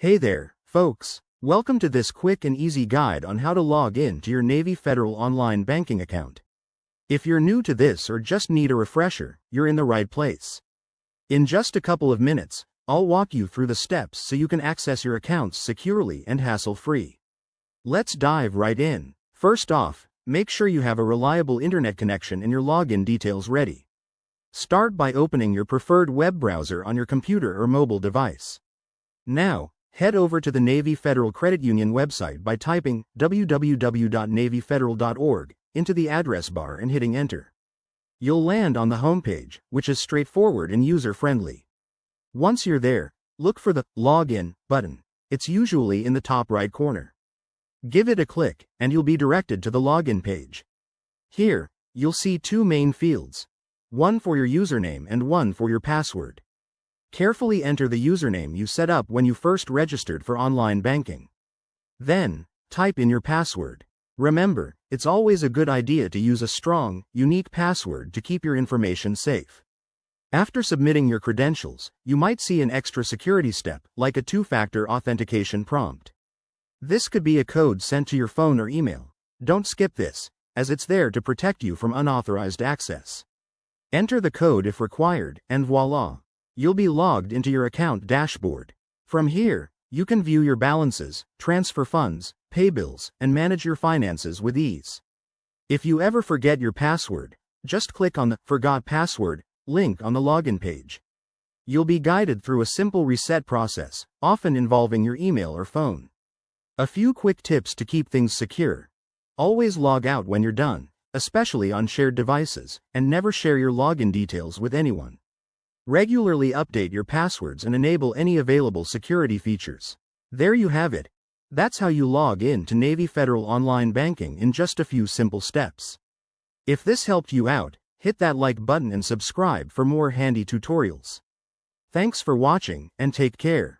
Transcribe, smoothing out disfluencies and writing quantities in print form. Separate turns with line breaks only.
Hey there, folks. Welcome to this quick and easy guide on how to log in to your Navy Federal online banking account. If you're new to this or just need a refresher, you're in the right place. In just a couple of minutes, I'll walk you through the steps so you can access your accounts securely and hassle-free. Let's dive right in. First off, make sure you have a reliable internet connection and your login details ready. Start by opening your preferred web browser on your computer or mobile device. Now, head over to the Navy Federal Credit Union website by typing www.navyfederal.org into the address bar and hitting enter. You'll land on the homepage, which is straightforward and user-friendly. Once you're there, look for the Login button. It's usually in the top right corner. Give it a click, and you'll be directed to the login page. Here, you'll see two main fields, one for your username and one for your password. Carefully enter the username you set up when you first registered for online banking. Then, type in your password. Remember, it's always a good idea to use a strong, unique password to keep your information safe. After submitting your credentials, you might see an extra security step, like a two-factor authentication prompt. This could be a code sent to your phone or email. Don't skip this, as it's there to protect you from unauthorized access. Enter the code if required, and voila! You'll be logged into your account dashboard. From here, you can view your balances, transfer funds, pay bills, and manage your finances with ease. If you ever forget your password, just click on the Forgot Password link on the login page. You'll be guided through a simple reset process, often involving your email or phone. A few quick tips to keep things secure. Always log out when you're done, especially on shared devices, and never share your login details with anyone. Regularly update your passwords and enable any available security features. There you have it. That's how you log in to Navy Federal Online Banking in just a few simple steps. If this helped you out, hit that like button and subscribe for more handy tutorials. Thanks for watching, and take care.